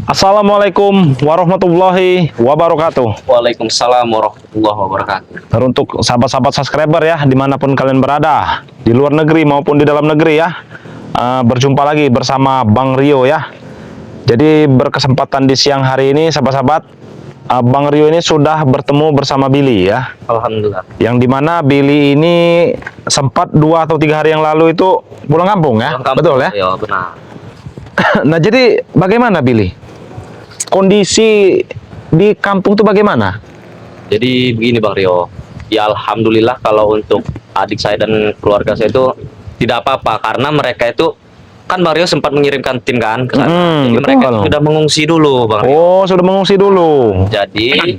Assalamualaikum warahmatullahi wabarakatuh. Waalaikumsalam warahmatullahi wabarakatuh. Untuk sahabat-sahabat subscriber ya, dimanapun kalian berada, di luar negeri maupun di dalam negeri ya, berjumpa lagi bersama Bang Rio ya. Jadi berkesempatan di siang hari ini, sahabat-sahabat, Bang Rio ini sudah bertemu bersama Billy ya. Alhamdulillah. Yang dimana Billy ini sempat 2 atau 3 hari yang lalu itu pulang kampung ya, betul ya? Ya benar. Nah jadi bagaimana Billy? Kondisi di kampung tuh bagaimana? Jadi begini Bang Rio, ya alhamdulillah kalau untuk adik saya dan keluarga saya itu tidak apa-apa karena mereka itu kan Bang Rio sempat mengirimkan tim kan ke sana. Jadi mereka itu sudah mengungsi dulu Bang Rio. Oh, sudah mengungsi dulu. Jadi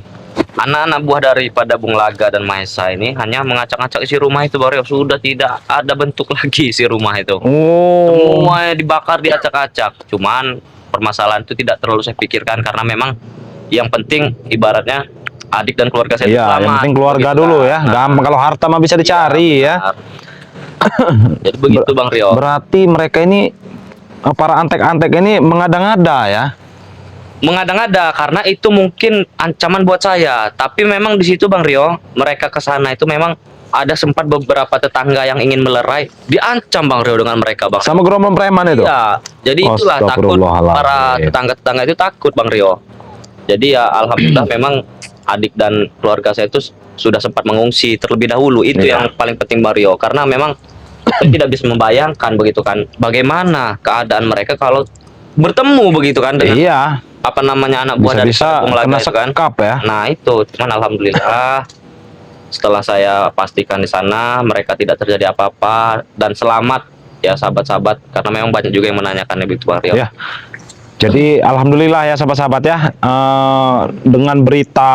anak-anak buah daripada Bung Laga dan Maesa ini hanya mengacak-acak isi rumah itu Bang Rio. Sudah tidak ada bentuk lagi isi rumah itu. Oh. Semuanya dibakar, diacak-acak. Cuman permasalahan itu tidak terlalu saya pikirkan karena memang yang penting ibaratnya adik dan keluarga saya Iya, yang penting keluarga dulu ya. Gampang, kalau harta mah bisa dicari ya. Jadi begitu Bang Rio. Berarti mereka ini para antek-antek ini mengada-ngada ya. Mengada-ngada karena itu mungkin ancaman buat saya. Tapi memang di situ Bang Rio, mereka ke sana itu memang ada sempat beberapa tetangga yang ingin melerai, diancam Bang Rio dengan mereka Bang. Sama gerombol preman itu. Iya. Jadi itulah takut para tetangga-tetangga itu takut Bang Rio. Jadi ya alhamdulillah memang adik dan keluarga saya itu sudah sempat mengungsi terlebih dahulu. Itu yang paling penting Bang Rio karena memang saya tidak bisa membayangkan begitu kan bagaimana keadaan mereka kalau bertemu begitu kan dengan apa namanya anak buah dari Bung Laga itu kan. Ya. Nah itu cuman alhamdulillah setelah saya pastikan di sana mereka tidak terjadi apa-apa dan selamat ya sahabat-sahabat karena memang banyak juga yang menanyakan lebih tua Rio. Ya. Jadi alhamdulillah ya sahabat-sahabat ya, dengan berita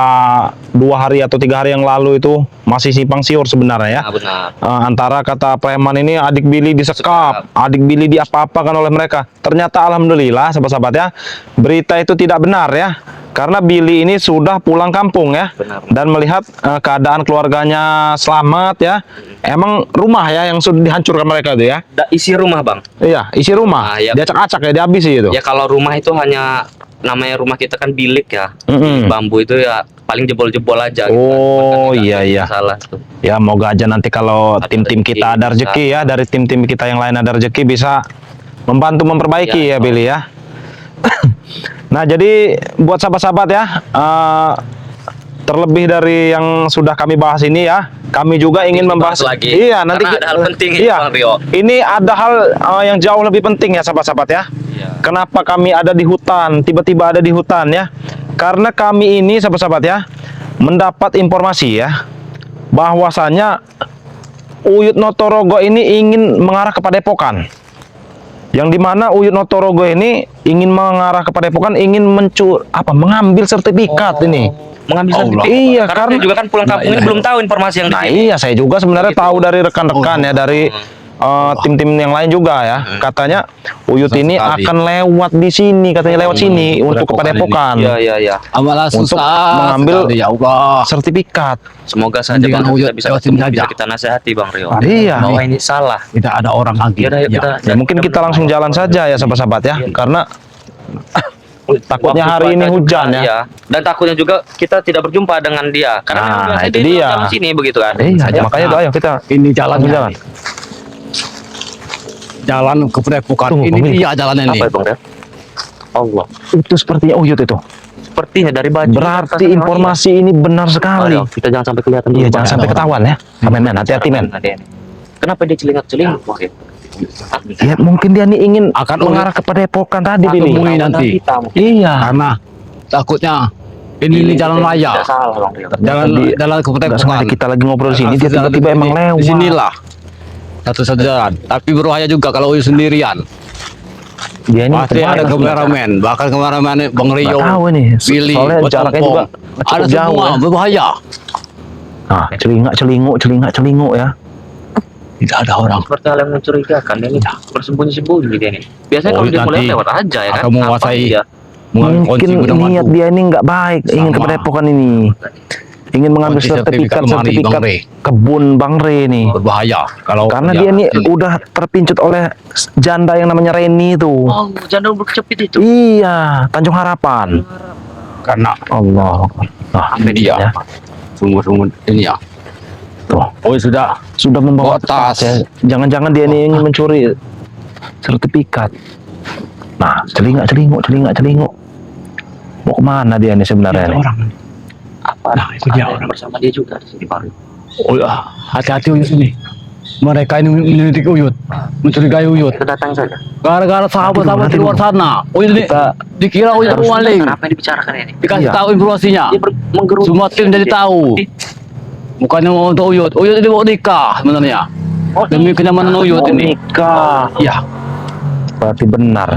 2 hari atau 3 hari yang lalu itu masih simpang siur sebenarnya ya. Nah, benar. Antara kata preman ini adik Billy disekap, adik Billy diapa-apakan oleh mereka. Ternyata alhamdulillah sahabat-sahabat ya, berita itu tidak benar ya. Karena Billy ini sudah pulang kampung ya. Benar. Dan melihat keadaan keluarganya selamat ya. Emang rumah ya yang sudah dihancurkan mereka itu ya. Isi rumah Bang. Iya, isi rumah. Ya. Diacak-acak ya, dihabisi itu. Ya kalau rumah itu hanya namanya rumah kita kan bilik ya. Bambu itu ya paling jebol-jebol aja gitu. Oh iya. Salah tuh. Ya moga aja nanti kalau tim-tim kita ada rezeki ya, dari tim-tim kita yang lain ada rezeki bisa membantu memperbaiki ya Billy ya. Nah jadi buat sahabat-sahabat ya, terlebih dari yang sudah kami bahas ini ya, kami juga ingin membahas lagi. Iya, nanti ada hal penting iya, Bang Rio. ini ada hal yang jauh lebih penting ya sahabat-sahabat ya. Iya. Kenapa kami ada di hutan, tiba-tiba ada di hutan ya? Karena kami ini sahabat-sahabat ya, mendapat informasi ya, bahwasanya Uyut Notorogo ini ingin mengarah ke Padepokan. Yang dimana Uyut Notorogo ini ingin mengarah ke Padepokan, ingin mengambil sertifikat ini. Mengambil sertifikat. Iya, karena juga kan pulang kampung ini belum tahu informasi yang di sini. Iya, saya juga sebenarnya tahu dari rekan-rekan ya, dari tim-tim yang lain juga ya. Katanya Uyut ini akan lewat di sini, katanya lewat sini untuk ke Padepokan. Iya. Untuk mengambil sertifikat. Semoga saja Bang kita bisa kita nasihati Bang Rio. Iya. Bahwa ini salah. Tidak ada orang lagi. Ya mungkin kita langsung jalan saja ya sahabat-sahabat ya, karena takutnya hari ini hujan ya. Iya. Dan takutnya juga kita tidak berjumpa dengan dia karena itu dia. Sini begitu kan. Iya, makanya itu ayo kita ini jalan. Jalan ke Padepokan. Ini dia jalannya nih. Apa Bang Rio? Allah. Itu sepertinya Uyut itu. Sepertinya dari baju. Berarti informasi ini benar sekali. Kita jangan sampai kelihatan. Iya, jangan sampai ketahuan ya. Men, hati-hati men. Kenapa dia celingak-celingak? Ya mungkin dia nih ingin akan mengarah ke Padepokan tadi Billy. Nanti. Iya. Karena takutnya ini jalan raya. Jalan ke Padepokan. Kita lagi ngobrol di sini, dia tiba-tiba emang lewat. Di sinilah satu-satu jalan. Tapi berbahaya juga kalau Uyut sendirian. Dia ini pasti ada kameramen, bahkan kameramen Bang Rio, Billy, soalnya jaraknya juga ada jauh semua ya. Berbahaya. Nah, celingak-celinguk ya. Tidak ada orang. Seperti hal yang mencurigakan ini bersembunyi-sembunyi dia ini. Biasanya kalau dia mulai lewat aja ya kan. Akan menguasai. Mungkin niat dia ini nggak baik, ingin ke Padepokan ini. ingin mengambil sertifikat kemari, Bang Re. kebun Bang Re nih. Berbahaya kalau Karena dia nih udah terpincut oleh janda yang namanya Reni itu. Oh, janda berkecepit itu. Iya, Tanjung Harapan. karena Allah. Nah, media ya. sumur-sumur ini ya. Tuh, Oh sudah membawa tas. ya. Jangan-jangan dia nih ingin mencuri sertifikat. Nah, celinguk. Mau kemana dia nih sebenarnya nih? orang. Apa? Nah, itu dia Ada orang. bersama dia juga di sini Bang Rio. Oh ya, hati-hati Uyut ini. Mereka ini menyelidik Uyut, mencurigai Uyut. Kita datang saja. Gara-gara sahabat-sahabat di luar sana. Uyut ini dikira Uyut maling. Apa yang dibicarakan ini? Dikasih Iya. tahu informasinya. Dia menggerus. Semua tim jadi tahu. Bukannya mau untuk Uyut. Uyut ini mau nikah sebenarnya. Demi kenyamanan Uyut ini. Nikah. Ya, Berarti benar.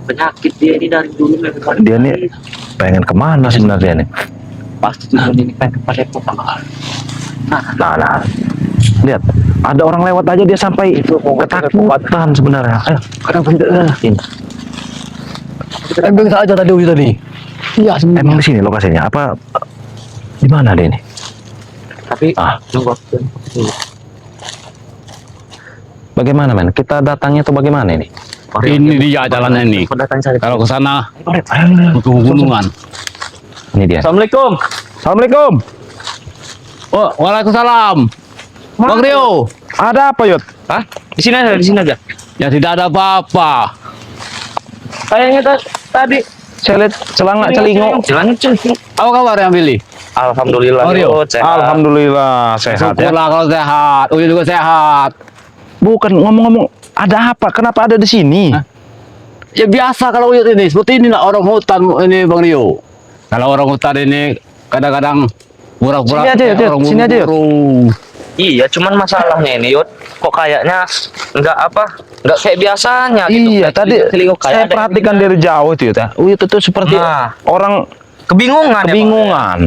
Penyakit dia ini dari dulu memang. Dia nih pengen kemana sebenarnya nih? Pasti tujuan ini pengen ke Padepokan. Nah. Lihat, ada orang lewat aja dia sampai ketakutan sebenarnya. Ayo, kenapa tidak ini. Emang saja tadi Uyut tadi. Iya, Emang di sini lokasinya? Apa di mana dia nih? Tapi nunggu waktu. Bagaimana men? Kita datangnya tuh bagaimana ini? Ini dia jalannya ini. Pendatang saya. Kalau ke sana Ayo, ke gunungan. ini dia. Assalamualaikum. Assalamualaikum. Oh, waalaikumsalam. Bang Rio. Ada apa Yud? Hah? Di sini aja. Ya tidak ada apa-apa. Kayaknya tadi Saya lihat celinguk. Celangnya celinguk. Apa kabar yang Billy? Alhamdulillah. Oh, Rio. Yud, sehat. Alhamdulillah sehat ya. Syukurlah kalau sehat. Uyut juga sehat. Bukan ngomong-ngomong, ada apa? Kenapa ada di sini? Hah? Ya biasa kalau Uyut ini. Seperti inilah orang hutan ini Bang Rio. Kalau orang hutan ini kadang-kadang pura-pura Sini aja, kayak Yud. orang Sini aja, Yud. buru-buru. Iya, cuman masalahnya ini Yud, kok kayaknya nggak kayak biasanya gitu. Iya, Kayak tadi celinguk kayak saya ada perhatikan yang dari jauh itu ya. Uyut itu seperti Nah. orang kebingungan. kebingungan.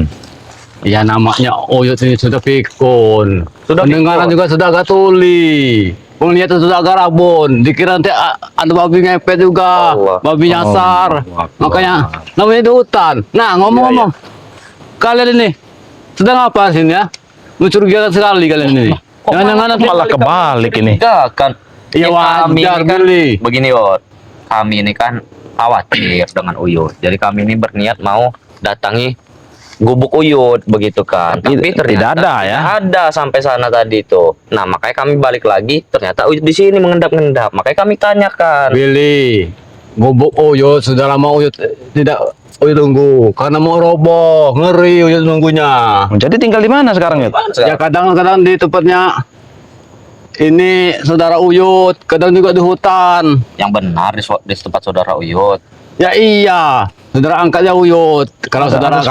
Ya namanya Uyut ini sudah pikun. Sudah Pendengaran pikun. juga sudah agak tuli. Penglihatan sudah agak rabun. Dikira nanti ada babi ngepet juga. Allah. Babi nyasar. Allah. Makanya namanya itu hutan. Nah ngomong-ngomong. Kalian ini sedang apa sini ya? Mencurigakan sekali kalian ini. Jangan-jangan nanti malah kebalik ini. Kan. Iya, kami wajar, ini kan Billy. begini Yud. Kami ini kan khawatir dengan Uyut. Jadi kami ini berniat mau datangi gubuk Uyut begitu kan. Tapi Tidak ternyata ada ya. tidak ada sampai sana tadi itu. Nah, makanya kami balik lagi, ternyata Uyut di sini mengendap-endap. Makanya kami tanyakan. Billy, gubuk Uyut sudah lama Uyut tidak Uyut tunggu karena mau roboh, ngeri Uyut nunggunya. Jadi tinggal di mana sekarang Yud? Ya kadang-kadang di tempatnya ini saudara Uyut, kadang juga di hutan. Yang benar di tempat saudara Uyut. Ya iya, saudara angkatnya Uyut. Kalau saudara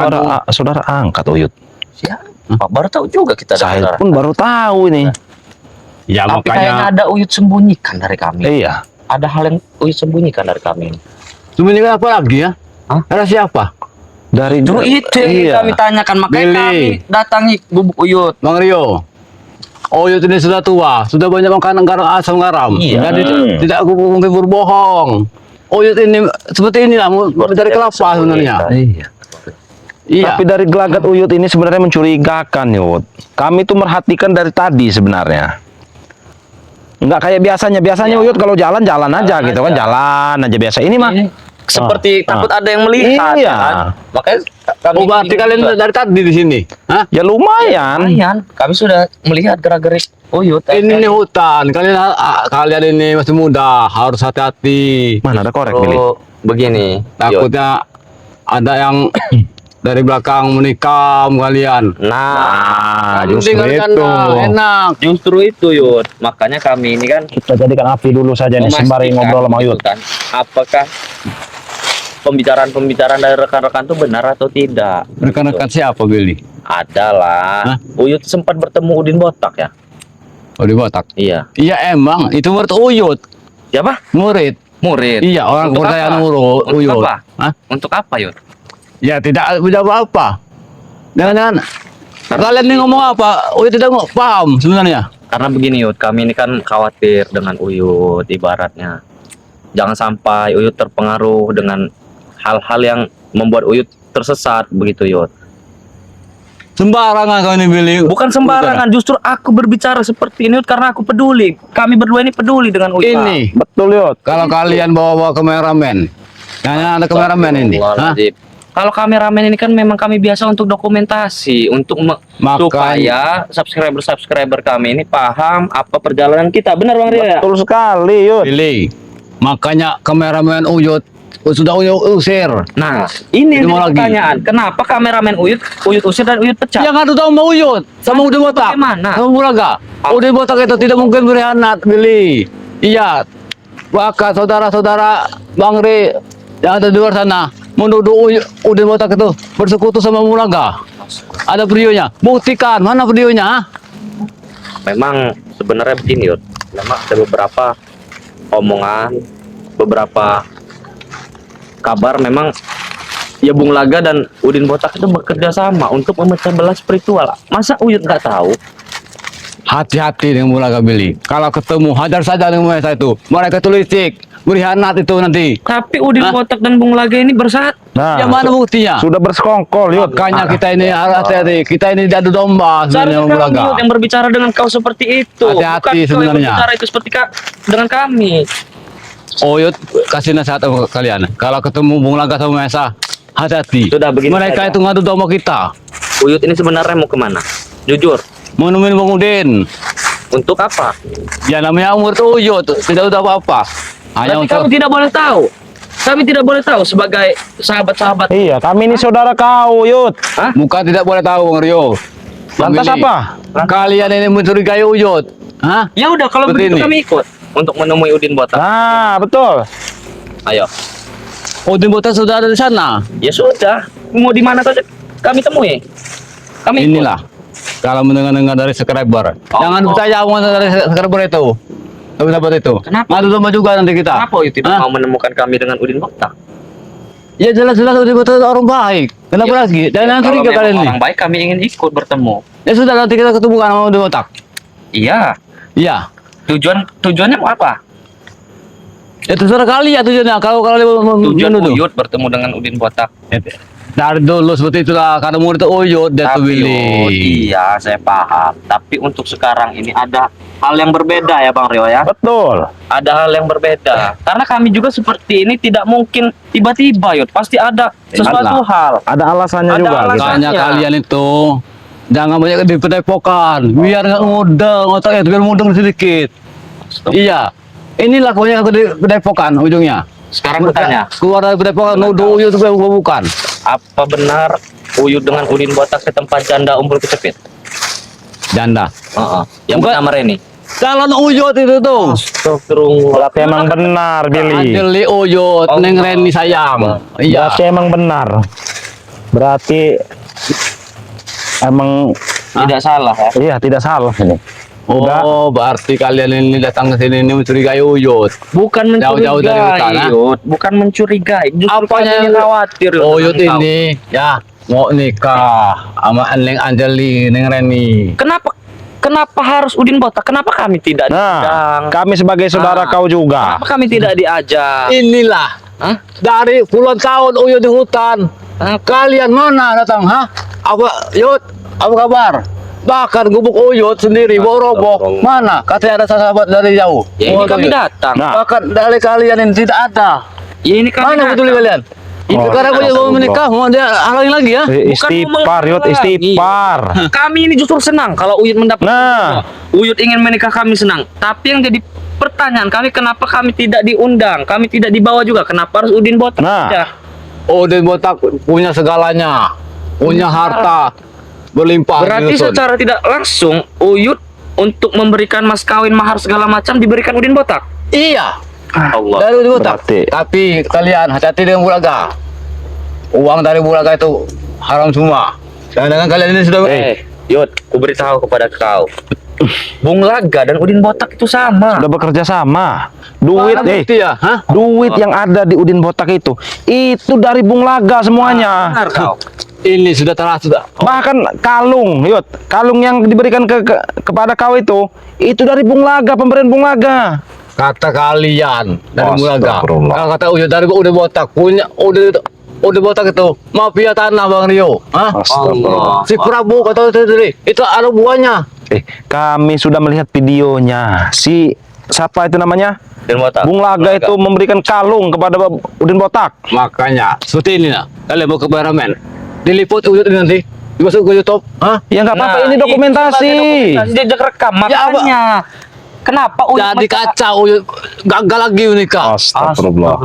saudara angkat Uyut. Siapa? Baru tahu juga kita ada Saya saudara. pun baru tahu ini. ya Tapi kayaknya makanya ada Uyut sembunyikan dari kami. Iya. Ada hal yang Uyut sembunyikan dari kami. sebenarnya apa lagi ya? Hah? Ada siapa? Dari Dulu itu yang iya. kami tanyakan, makanya Billy. kami datangi gubuk Uyut. Bang Rio. Uyut ini sudah tua, sudah banyak makan garam asam garam. Iya. Jadi tidak mungkin berbohong. Uyut ini seperti inilah mau mencari kelapa sebenarnya. Iya. Iya. Tapi dari gelagat Uyut ini sebenarnya mencurigakan Yud. Kami tuh merhatikan dari tadi sebenarnya. Enggak kayak biasanya. Biasanya Uyut kalau jalan-jalan aja gitu kan, jalan aja biasa. Ini mah Seperti Ah. takut ada yang melihat. Iya. Kan? Makanya kami Oh, berarti kalian dari tadi di sini? Hah? ya lumayan. lumayan. Kami sudah melihat gerak-gerik Uyut. Ini nih hutan. Kalian ini masih muda, harus hati-hati. Mana ada korek Billy? Oh, begini. Yud. Takutnya ada yang dari belakang menikam kalian. Nah, justru Mendingan itu. enak. justru itu Yud. Makanya kami ini kan Kita jadikan api dulu saja nih sembari memastikan ngobrol sama gitu Uyut. kan, apakah pembicaraan-pembicaraan dari rekan-rekan itu benar atau tidak? Rekan-rekan siapa Billy? Adalah Hah? Uyut sempat bertemu Udin Botak ya? Oh di Batak. Iya. Iya emang, itu murid Uyut. Siapa? Murid. Murid. Iya, orang Untuk kepercayaan apa? Untuk Uyut. apa? Hah? Untuk apa Yud? Ya tidak menjawab apa. Jangan-jangan kalian ini ngomong apa? Uyut tidak paham sebenarnya. Karena begini Yud, kami ini kan khawatir dengan Uyut ibaratnya. Jangan sampai Uyut terpengaruh dengan hal-hal yang membuat Uyut tersesat begitu Yud. Sembarangan kau ini Billy. Bukan sembarangan, justru aku berbicara seperti ini Ut, karena aku peduli. Kami berdua ini peduli dengan Uyut. Ini Betul Yud. kalau kalian bawa kameramen, hanya ada kameramen ini. Hah? Kalau kameramen ini kan memang kami biasa untuk dokumentasi, untuk Makanya- supaya subscriber kami ini paham apa perjalanan kita. Benar Bang Rio ya? Betul sekali Yud. Billy, makanya kameramen Uyut sudah Uyut usir. Nah, ini Itu mau lagi. pertanyaan. Kenapa kameramen Uyut usir dan Uyut pecat? Yang ada tahu mau Uyut sama Udin Botak. Bagaimana? Sama Bulaga. Udin Botak itu tidak mungkin berkhianat, Billy. Iya. Bahkan saudara-saudara Bang Ri yang ada di luar sana menuduh Udin Botak itu bersekutu sama Bulaga. Ada videonya. Buktikan, mana videonya? Ha? Memang sebenarnya begini Yud. Memang ada beberapa omongan, beberapa kabar memang ya Bung Laga dan Udin Botak itu bekerja sama untuk memecah belah spiritual. Masa Uyut nggak tahu? Hati-hati dengan Bulaga, Billy. Kalau ketemu hajar saja dengan mereka itu. Mereka itu licik, berkhianat itu nanti. Tapi Udin Hah? Botak dan Bung Laga ini bersatu. Nah, Yang mana buktinya? sudah bersekongkol Yud. Makanya kita ini hati-hati. Kita ini diadu domba sebenarnya Seharusnya sama kamu Bulaga. Yud, yang berbicara dengan kau seperti itu. Hati-hati Bukan kau yang sebenarnya. berbicara itu seperti dengan kami. Oyut kasih nasihat ke kalian. Kalau ketemu Bung Laga sama Mesa, hati-hati. Sudah begini Mereka saja. itu ngadu domba kita. Uyut ini sebenarnya mau kemana? Jujur. Mau nemuin Bang Udin. Untuk apa? Ya namanya umur tuh Uyut, tidak udah apa-apa. Hanya Tapi kami untuk tidak boleh tahu. Kami tidak boleh tahu sebagai sahabat-sahabat. Iya, kami ini saudara kau Yud. bukan tidak boleh tahu Bang Rio. Bang Lantas Billy, apa? Kalian ini mencurigai Uyut. Hah? Ya udah kalau Seperti begitu ini. kami ikut untuk menemui Udin Botak. Nah, betul. Ayo. Udin Botak sudah ada di sana. Ya sudah. Mau di mana saja kami temui. Kami ikut. Inilah. Kalau mendengar-dengar dari subscriber. Jangan percaya omongan dari subscriber itu. Sahabat itu. Kenapa? Ngadu domba juga nanti kita. Kenapa Uyut tidak Hah? mau menemukan kami dengan Udin Botak? Ya jelas-jelas Udin Botak itu orang baik. Kenapa Ya, lagi? Jangan kalau curiga memang kalian ini. orang baik kami ingin ikut bertemu. Ya sudah nanti kita ketemu kan sama Udin Botak. Iya. Iya. Tujuannya mau apa? Ya terserah kalian tujuannya. Kalau kalian Tujuan menuduh. Uyut bertemu dengan Udin Botak. Dari dulu seperti itulah. Karena murid itu Uyut dia tuh Tapi Billy. iya saya paham. Tapi untuk sekarang ini ada hal yang berbeda ya Bang Rio ya. Betul. Ada hal yang berbeda. Karena kami juga seperti ini tidak mungkin tiba-tiba Yud. Pasti ada sesuatu hal. Ada alasannya Ada juga. alasan. kita. Makanya Iya. kalian itu jangan banyak dipedepokan. Biar nggak mudeng otaknya, biar mudeng sedikit. Iya. Inilah pokoknya kedepokan ujungnya. Sekarang bertanya, Keluar dari kedepokan nuduh Uyut juga bukan. apa benar Uyut dengan Udin Botak ke tempat janda Umbul Kecepit? Janda. Yang Bukan. bernama Reni. Calon Uyut itu tuh. Astagfirullah. Berarti emang benar, Billy. Adeli Uyut, Oh. Neng Reni sayang. Iya. Berarti emang benar. Berarti emang Tidak salah ya. iya tidak salah ini. Udah. Oh, berarti kalian ini datang ke sini ini mencurigai Uyut. Bukan Jauh-jauh dari hutan, mencurigai, ha? Yud. Bukan mencurigai. Justru Apanya kami yang- khawatir Yud, Uyut dengan kau. ini ya mau nikah sama Neng Anjali, Neng Reni. Kenapa harus Udin Botak? Kenapa kami tidak diundang? Nah, kami sebagai saudara Ah. kau juga. Kenapa kami tidak diajak? Inilah Hah? dari puluhan tahun Uyut di hutan. Kalian mana datang? Hah? Apa Yud? Apa kabar? Bahkan gubuk Uyut sendiri bawa robok. Mana? Katanya ada sahabat dari jauh. Ya ini Oh, kami Uyut. datang. Nah. Bahkan dari kalian ini tidak ada. Ya ini kami Mana datang. betul kalian? Oh, Sekarang aku mau astagfirullah. menikah, mau dia halangin lagi ya? Istighfar, Yud, lagi. istighfar. Kami ini justru senang kalau Uyut mendapat. Nah. Uyut ingin menikah kami senang. Tapi yang jadi pertanyaan kami kenapa kami tidak diundang? Kami tidak dibawa juga. Kenapa harus Udin Botak Nah. saja? Udin Botak punya segalanya, punya harta berlimpah. Berarti menyusun. secara tidak langsung Uyut untuk memberikan mas kawin mahar segala macam diberikan Udin Botak. Iya, Allah. dari Udin Botak. Berarti. Tapi kalian hati-hati dengan Bulaga. Uang dari Bulaga itu haram semua. Jangan kalian ini sudah Yud, ku beritahu kepada kau. Bung Laga dan Udin Botak itu sama. Udah bekerja sama. Duit Mana eh bukti ya? Hah? duit yang ada di Udin Botak itu dari Bung Laga semuanya. Benar kau. Ini sudah telah sudah. Bahkan kalung, Yud, kalung yang diberikan kepada kau itu dari Bung Laga, pemberian Bung Laga. Kata kalian dari Bulaga. Astagfirullah. Kalau kata Uyut dari Udin Botak punya Udin botak itu mafia tanah Bang Rio. Hah? Astagfirullah. Si Prabu kata tadi itu ada buahnya. Kami sudah melihat videonya. Si siapa itu namanya? Udin botak. Bung Laga itu memberikan kalung kepada Udin botak. Makanya seperti ini nah. Kalian mau ke kameramen. Diliput Uyut ini nanti. Dimasuk ke YouTube. Hah? Ya nggak apa-apa, Nah, ini dokumentasi. Jejak rekam Ya, makanya. Kenapa Uyut Jadi mencela- kacau Uyut. Gagal lagi nikah. Astagfirullah.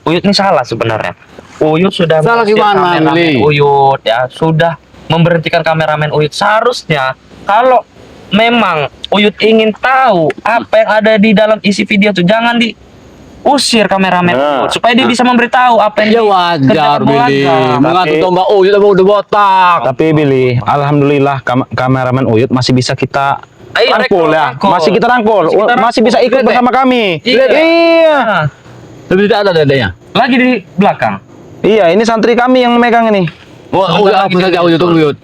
Uyut ini salah sebenarnya. Uyut sudah Salah mengusir gimana, kameramen Mili? Uyut ya, sudah memberhentikan kameramen Uyut. Seharusnya kalau memang Uyut ingin tahu apa yang ada di dalam isi video itu, jangan diusir kameramen Nah. Uyut supaya dia bisa memberitahu apa Ya yang wajar dikerjakan Bung Billy. Laga. Mengatur Tapi- domba Uyut sama udah botak. Tapi Billy, alhamdulillah kameramen Uyut masih bisa kita Ayo, rangkul ya. rangkul. Masih kita rangkul. Masih kita Masih bisa ikut rangkul. bersama kami. Iya. Iya. Nah, Tapi tidak ada dadanya. lagi di belakang. Iya, ini santri kami yang megang ini. Uyut apa saja Uyut Uyut.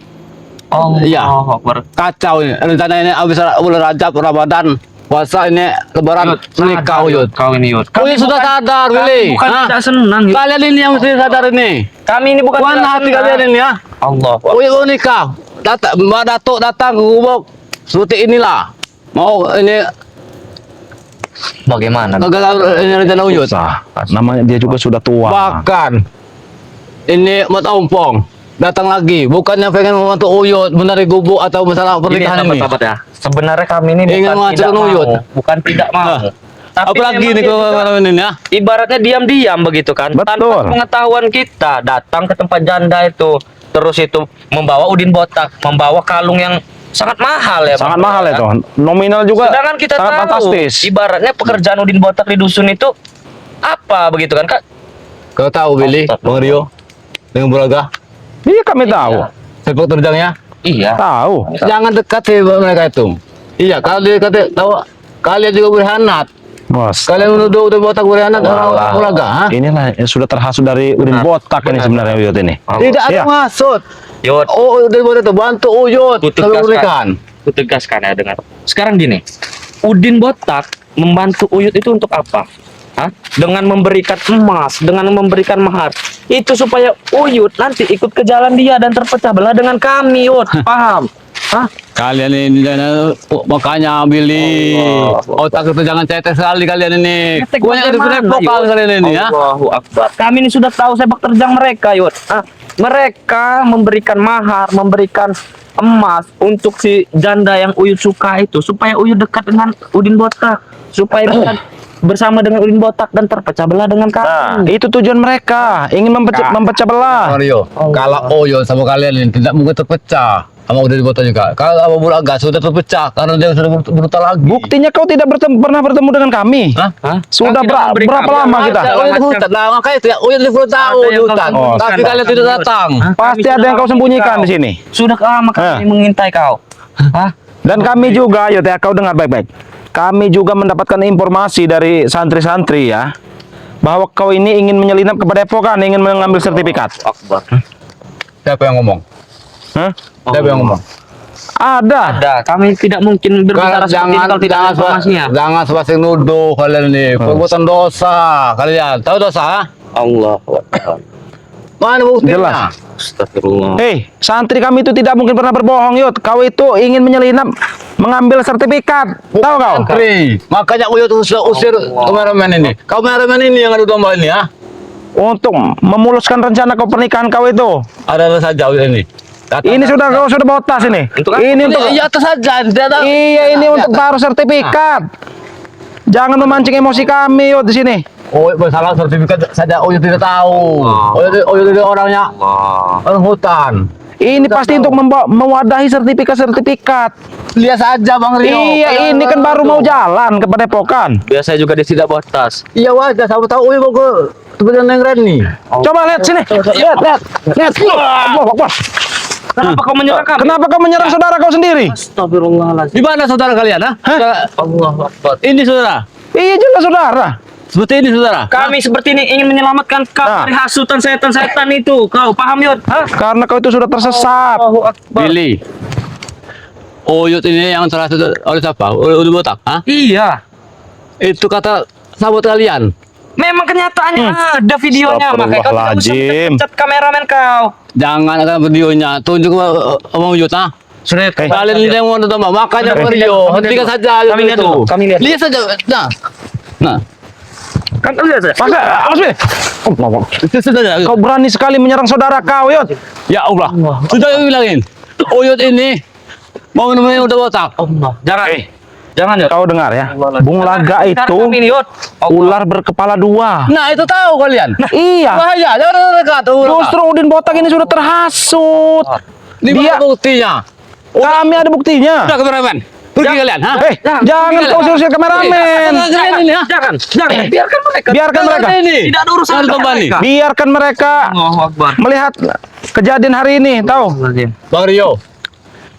Oh, Iya. Akbar. Kacau ini. Rencana ini habis bulan Rajab, Ramadan, puasa ini Lebaran, nikah Uyut. Kau ini Uyut. Uyut sudah sadar, Billy. Bukan Hah? tidak senang. Yud. Kalian ini yang mesti sadar ini. Kami ini bukan Mana tidak hati senang. kalian ini ya? Allah. Uyut mau nikah. Mbak Datuk datang ke gubuk. Seperti inilah. Mau ini Bagaimana? gagal ini rencana Uyut. Sah. Namanya dia juga sudah tua. Bahkan ini Mat Ompong datang lagi, bukannya pengen membantu Uyut benar gubuk atau masalah pernikahan ini. sahabat ya. Sebenarnya kami ini Ingin bukan menghancurkan tidak Uyut. mau, bukan tidak mau. Hah. Tapi Apalagi memang nih dia kalau juga ini ya. ibaratnya diam-diam begitu kan, Betul. tanpa pengetahuan kita datang ke tempat janda itu, terus itu membawa Udin botak, membawa kalung yang sangat mahal ya. Sangat Bang. mahal itu. Nominal juga Sedangkan kita sangat tahu, fantastis. ibaratnya pekerjaan Udin botak di dusun itu apa begitu kan Kak? Kau tahu Billy, Bang Rio dengan Buraga Iya, kami tahu. sepak terjangnya. Iya. Tahu. Jangan dekat sih mereka itu. Iya, kalau dia kata tahu kalian juga berkhianat. Bos. Kalian menuduh udah botak berkhianat orang Buraga, ha? Inilah yang sudah terhasut dari Udin Benar. botak ini sebenarnya Uyut ini. Tidak ada Iya. maksud. Yud, Oh, udah botak itu bantu Uyut sampai pernikahan. ku tegaskan ya dengar. Sekarang gini, Udin botak membantu Uyut itu untuk apa? Hah? Dengan memberikan emas, dengan memberikan mahar. Itu supaya Uyut nanti ikut ke jalan dia dan terpecah belah dengan kami, Yud. Paham? Hah? Kalian ini makanya Billy. Otak itu jangan cetek sekali kalian ini. Cetek Kuanya ada bagaimana, vokal Yud? kalian ini ya. Allahu Akbar. Kami ini sudah tahu sepak terjang mereka, Yud. Ah, mereka memberikan mahar, memberikan emas untuk si janda yang Uyut suka itu supaya Uyut dekat dengan Udin botak, supaya bisa bersama dengan Udin botak dan terpecah belah dengan Nah, kami. itu tujuan mereka, ingin mempecah belah. Mario, kalau Uyut sama kalian ini tidak mungkin terpecah. Sama udah dibotak juga. Kalau Abu Buraga sudah terpecah karena dia sudah brutal lagi. Buktinya kau tidak pernah bertemu dengan kami. Hah? Hah? Sudah Kau tidak memberikan berapa lama kita? segala Uyut di macam. hutan. Nah, makanya itu ya. Uyut di hutan tahu Ada di yang kau hutan. sembunyikan. Tapi kalian tidak datang. Hah? Pasti Kami ada sudah yang kau sembunyikan kau. di sini. Sudah lama kami mengintai kau. Hah? Dan kami juga, ayo ya, kau dengar baik-baik. Kami juga mendapatkan informasi dari santri-santri ya, bahwa kau ini ingin menyelinap ke Padepokan, ingin mengambil sertifikat. Akbar. Siapa yang ngomong? Hah? Siapa yang ngomong? Ada. Ada, kami tidak mungkin berbicara seperti ini kalau tidak ada informasinya. jangan sebasing nuduh kalian ini. Perbuatan dosa kalian. Tahu dosa? Ha? Allah Akbar. Mana buktinya? Jelas. Astagfirullah. Hei, santri kami itu tidak mungkin pernah berbohong, Yud. Kau itu ingin menyelinap, mengambil sertifikat. Tahu kau? Santri. Makanya Uyut sudah usir kameramen ini. Kameramen ini yang adu domba ini ya. Untuk memuluskan rencana kau pernikahan kau itu. Ada saja Uyut ini. Ini sudah kau sudah bawa tas ini. Untuk apa? Ini untuk Iya atas saja. iya ini untuk taruh sertifikat. Jangan memancing emosi kami, Yud, di sini. Oh, masalah sertifikat saja Uyut tidak tahu. Uyut itu orangnya orang hutan. Ini pasti untuk mewadahi sertifikat-sertifikat. Lihat saja Bang Rio. Iya, ini kan baru mau jalan ke Padepokan. Biasa juga dia tidak botas. Iya wajar, sama tahu Uyut mau ke sebenarnya Neng Reni. Coba lihat sini. Lihat. Allahu Akbar. Kenapa kau menyerang kami? Kenapa kau menyerang saudara kau sendiri? Astagfirullahaladzim. Di mana saudara kalian? Ha? Allah Akbar. Ini saudara. Iya jelas saudara. Seperti ini saudara. Kami seperti ini ingin menyelamatkan kau Nah. dari hasutan setan-setan itu. Kau paham, Yud? Hah? Karena kau itu sudah tersesat. Allahu Akbar. Billy. Uyut ini yang terhasut oleh siapa? Oleh botak. Ha? Iya. Itu kata sahabat kalian. Memang kenyataannya ada videonya, makanya kau tidak usah Astagfirullahaladzim. pecat kameramen kau. Jangan ada videonya. Tunjuk sama Uyut, ah. Sudah, Kalian ini yang mau nonton, makanya video. Hentikan saja. Kami lihat dulu. Kami lihat. Lihat saja. Nah. Kan kau lihat saja. Pakai, awas be. Itu saja. Kau berani sekali menyerang saudara kau, Yud. Ya Allah. Sudah aku bilangin. Uyut ini mau nemuin udah botak. Jangan. Jangan, Yud. Kau dengar ya, Bung Laga itu Kami ini, Yud. ular berkepala dua. Nah, itu tahu kalian. Iya. Bahaya, jangan dekat tuh. Justru Udin Botak ini sudah terhasut. Di Dia, mana buktinya? kami ada buktinya. Udah kameramen. Pergi kalian, ha? Jangan kau usir kameramen. Jangan ini, ha? Jangan. Biarkan mereka. Biarkan mereka. Ini. Tidak ada urusan Jangan dengan kembali. mereka. Biarkan mereka Allahu Akbar. melihat kejadian hari ini, tahu? Bang Rio.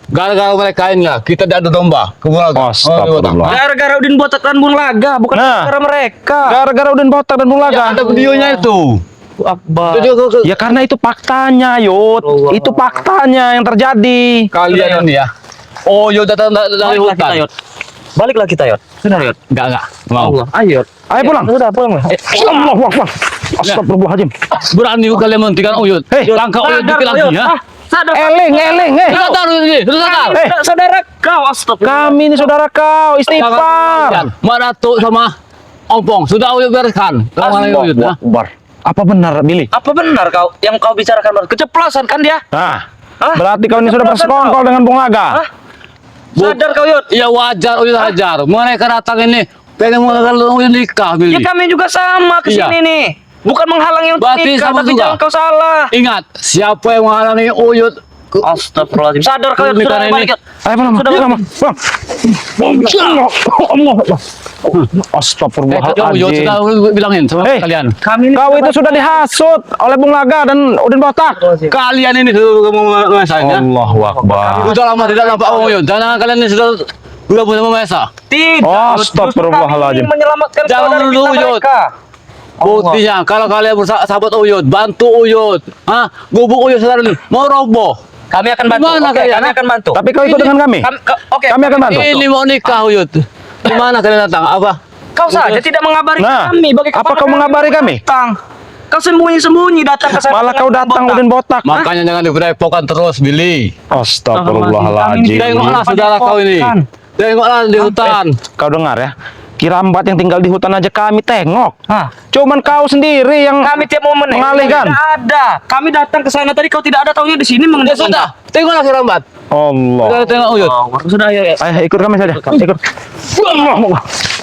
Gara-gara mereka ini lah, kita tidak ada domba. Kebulaga. Astagfirullah. Gara-gara Udin Botak dan Bung Laga, bukan Nah. gara mereka. Gara-gara Udin Botak dan Bung Ya, Laga. ada videonya itu. Akbar. Ya karena itu faktanya, Yud. Allah. Itu faktanya yang terjadi. Kalian ini ya. Oh, yo datang dari Baliklah kita, hutan. Yud. Baliklah kita, Yud. Sudah, Yud. Enggak. Mau. Allah. Ayo, Yud. Ayo pulang. Sudah, pulang lah. Allahu Akbar. Astagfirullahaladzim. Berani kalian menghentikan Uyut. Hei, langkah Uyut Sadar, dikit lagi Yud. ya. Sadar. Eling. Sudah tahu ini, sudah sadar. Saudara kau, astagfirullah. Kami ini saudara kau, istighfar. Mak Datuk sama Ompong sudah Uyut bereskan. Kamu Uyut ya. Akbar. Apa benar, Billy? Apa benar yang kau bicarakan baru? Keceplosan kan dia? Nah, Hah? berarti kau ini sudah bersekongkol dengan Bung Laga. Hah? Sadar kau, Yud. Ya wajar Uyut hajar. Mereka datang ini pengen menggagal Uyut nikah, Ya Billy. kami juga sama ke Iya. sini nih. Bukan menghalangi untuk Berarti nikah, sama tapi juga. jangan kau salah. Ingat, siapa yang menghalangi Uyut? Astagfirullahaladzim. Sadar kau, Yud. Pernikahan Sudah ini. balik, Yud. Ayo pulang, Sudah, pulang, Yud. pulang. Allah. Uyut Astagfirullahaladzim. sudah bilangin sama Hei. kalian. Kami ini Kau itu sudah dihasut oleh Bung Laga dan Udin Botak. Kalian ini sudah mengesahnya. Allahu Akbar. Sudah lama tidak nampak Uyut. Dan kalian ini sudah punya memesa. tidak. Astagfirullahaladzim. Justru kami ingin menyelamatkan Jangan saudara menuduh, kita Yud. mereka. Buktinya kalau kalian bersahabat Uyut, bantu Uyut. Hah? Gubuk Uyut sekarang ini mau roboh. Kami akan bantu. Gimana Oke, kalian, kami ha? akan bantu. Tapi kau ikut dengan kami. Oke. Kami akan bantu. Ini mau nikah Uyut. Gimana kalian datang? Apa? Kau saja tidak mengabari Nah, kami. apa kau mengabari kami? Datang. Kau sembunyi-sembunyi datang ke sana. Malah kau datang Udin Botak. Makanya jangan dipedepokan terus, Billy. Astagfirullahaladzim. Tengoklah saudara kau ini. Tengoklah di hutan. Kau dengar ya? Kirambat yang tinggal di hutan aja kami tengok. Hah? Cuman kau sendiri yang Kami tiap momen mengalihkan. Tidak ada. Kami datang ke sana tadi kau tidak ada, taunya di sini Ya mengenai. sudah, tengoklah si Rambat. Allah. Kita tengok Uyut. Sudah ya. Ayo ikut kami saja. Ikut.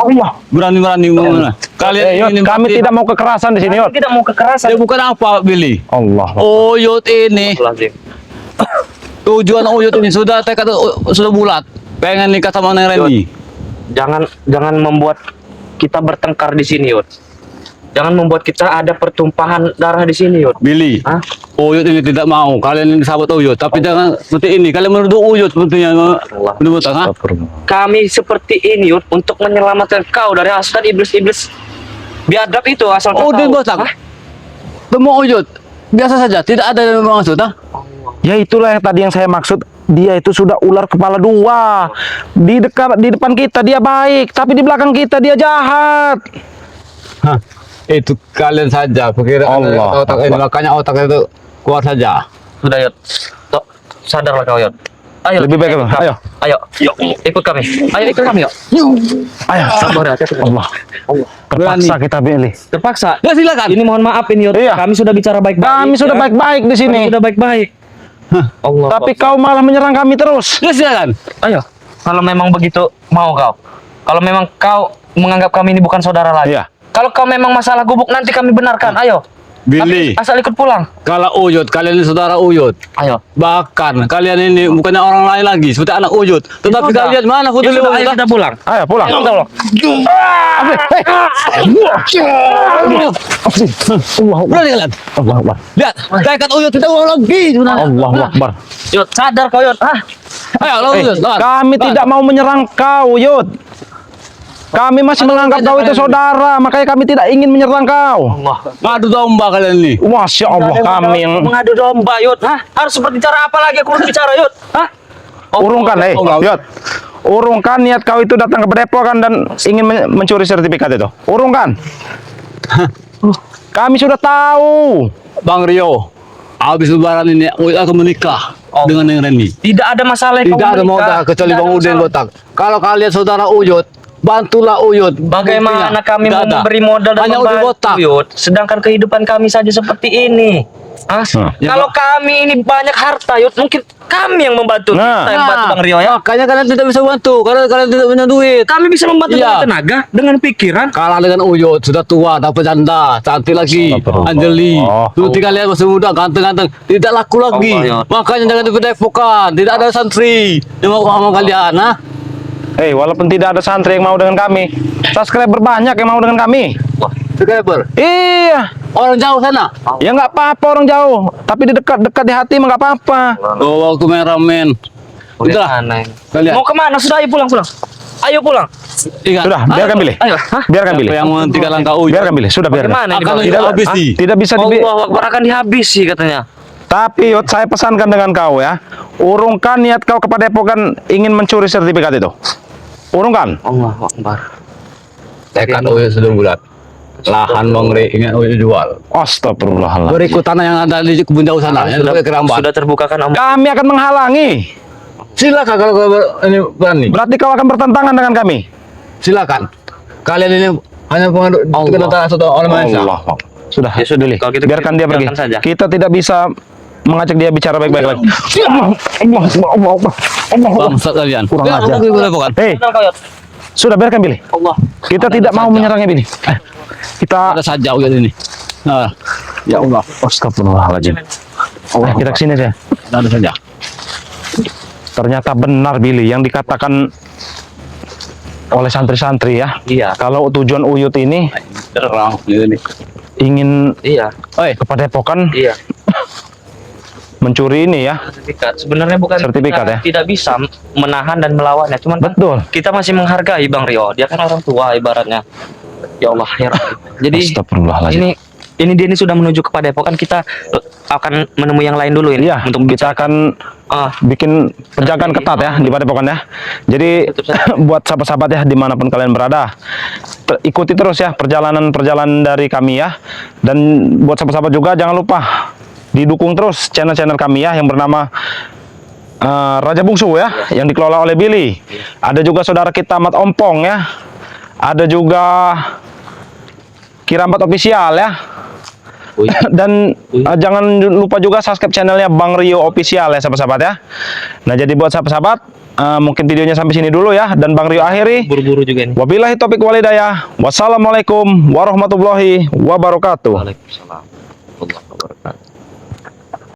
Allah. Berani-berani mana? Kalian Yud, ini kami mati. tidak mau kekerasan di sini, Yud. Tidak mau kekerasan. Ya bukan apa, Billy. Allah. Uyut ini tujuan Uyut ini sudah tekad sudah bulat. Pengen nikah sama Neng Reni. Jangan membuat kita bertengkar di sini, Yud. Jangan membuat kita ada pertumpahan darah di sini, Yud. Billy, Hah? Uyut ini tidak mau. Kalian ini sahabat Uyut, tapi jangan seperti ini. Kalian menuduh Uyut sepertinya. Menuduh, ha? Kami seperti ini, Yud, untuk menyelamatkan kau dari hasutan iblis-iblis biadab itu asal kau Udin tahu. Botak. Hah? Temu Uyut. Biasa saja, tidak ada yang maksud, ha? Ya itulah yang tadi yang saya maksud. Dia itu sudah ular kepala dua. Di depan kita dia baik, tapi di belakang kita dia jahat. Hah, itu kalian saja pikir Allah. otak ini, makanya otak itu keluar saja. Sudah, Yud. Tok, sadarlah kau, Yud. Ayo. Lebih baik, ayo. Ayo. Ikut kami. Ayo ikut kami, yuk. Ayo. Sabar, hati-hati. Allah. Terpaksa kita pilih. Terpaksa. Ya silakan. Ini mohon maaf ini, Yud. Iya. Kami sudah bicara baik-baik. Kami sudah ya. baik-baik di sini. Kami sudah baik-baik. Allah. Tapi kau malah menyerang kami terus. Ya silakan. Ayo. Kalau memang begitu mau kau. Kalau memang kau menganggap kami ini bukan saudara lagi. Iya. Kalau kau memang masalah gubuk nanti kami benarkan. Ayo. Billy, Tapi asal ikut pulang. kalau Uyut, kalian ini saudara Uyut. Ayo. Bahkan kalian ini bukannya orang lain lagi, seperti anak Uyut. Tetapi sudah. kalian mana foto Ya sudah, Uyut, ayo ha? kita pulang. Ayo pulang. Ayo, tolong. Berani kalian. Allah Akbar. Lihat, tekad Uyut tidak ulang lagi sebenarnya. Allahu Akbar. Yud, sadar kau, Yud. Ayo, lawan Uyut, lawan. Kami Lawan. tidak mau menyerang kau, Yud. Kami masih menganggap kau itu saudara, makanya kami tidak ingin menyerang kau. Allah. Ngadu domba kalian ini. Masya Allah, kami yang mengadu domba, Yud. Harus berbicara apa lagi aku harus bicara, Yud? urungkan, Yud. Urungkan niat kau itu datang ke Padepokan dan ingin mencuri sertifikat itu. Urungkan. Kami sudah tahu. Bang Rio, habis lebaran ini Uyut akan menikah dengan Neng Reni. Tidak ada masalah yang Tidak kamu ada mau menikah. kecuali Tidak Bang ada Udin masalah. botak. Kalau kalian saudara Uyut, bantulah Uyut. Bagaimana Buktinya, kami tidak mau ada. memberi modal dan Hanya Udin membantu, botak. Yud, sedangkan kehidupan kami saja seperti ini. Ya, Kalau kami ini banyak harta, Yud, mungkin kami yang membantu. Nah. Kita yang bantu Bang Rio ya. Makanya kalian tidak bisa bantu karena kalian tidak punya duit. Kami bisa membantu Iya. dengan tenaga, dengan pikiran. Kalah dengan Uyut, sudah tua, dapat janda, cantik lagi, Astagfirullah. Anjeli. Oh. Tuti kalian masih muda, ganteng-ganteng, tidak laku lagi. Allah, ya. Makanya jangan dipedepokan, tidak ada santri yang mau sama kalian, nah. Walaupun tidak ada santri yang mau dengan kami, subscriber banyak yang mau dengan kami. Wah, Subscriber, Iya, orang jauh sana. ya nggak apa-apa orang jauh, tapi di dekat-dekat di hati mah nggak apa-apa. Oh, waktu meramen. Udahlah, aneh. kalian. Mau kemana? Sudah, ayo pulang. Ayo pulang. Ingat, Sudah, biarkan pilih. Ayo. Hah? Biarkan siapa pilih. yang menghentikan langkah Uyut? Biarkan pilih. Sudah biarkan. Bagaimana ini, Akan Bang? tidak habis Ah, nih. tidak bisa di. Allah Akbar, akan dihabisi katanya. Tapi Yud, saya pesankan dengan kau ya, urungkan niat kau ke Padepokan ingin mencuri sertifikat itu. Urungkan. Allah Akbar. Tekad Uyut sudah bulat. Lahan Bang Ri ingin Uyut jual. Astagfirullahaladzim. Berikut tanah yang ada di kebun jauh sana, yang Sudah, dekat Kerambat. sudah terbuka kan Om? Kami akan menghalangi. Silakan kalau ini berani. Berarti kau akan bertentangan dengan kami. Silakan. Kalian ini hanya pengaduk Allah. antara satu orang Malaysia. Allah. Sudah, Ya sudah, Billy. kalau gitu Biarkan dia pergi. biarkan saja. Kita tidak bisa mengajak dia bicara baik-baik lagi. Allah. Bangsat kalian. Kurang Ya, ajar. boleh bukan? Hei, Benar kau, Yud? sudah biarkan Billy. Allah. Kita tidak mau menyerangnya Billy. Kita Ada saja Uyut ini. Nah, ya Allah, Astagfirullahaladzim. Kita kesini saja. ada saja. Ternyata benar Billy yang dikatakan oleh santri-santri ya. Iya. Kalau tujuan Uyut ini Terang ini. ingin Iya. Oi, ke Padepokan Iya. mencuri ini ya. Sertifikat. Sebenarnya bukan Sertifikat, kita ya? tidak bisa menahan dan melawannya, cuman kan Betul. kita masih menghargai Bang Rio. Dia kan orang tua ibaratnya. Ya Allah, ya Rabbi. Jadi Astagfirullahaladzim. ini dia ini sudah menuju ke Padepokan, kita akan menemui yang lain dulu ini Iya, untuk kita akan ah bikin penjagaan ketat ya di Padepokan ya. Jadi Tutup saja. buat sahabat-sahabat ya dimanapun kalian berada, ikuti terus ya perjalanan-perjalanan dari kami ya. Dan buat sahabat-sahabat juga jangan lupa didukung terus channel-channel kami ya yang bernama Raja Bungsu ya, yang dikelola oleh Billy. Ada juga saudara kita Mat Ompong ya. Ada juga Kirambat Official ya. Wih. Dan jangan lupa juga subscribe channelnya Bang Rio Official ya sahabat-sahabat ya. Nah jadi buat sahabat-sahabat mungkin videonya sampai sini dulu ya, dan Bang Rio akhiri. buru-buru juga ini. Wabillahi taufiq walhidayah. Wassalamualaikum warahmatullahi wabarakatuh. Waalaikumsalam warahmatullahi wabarakatuh.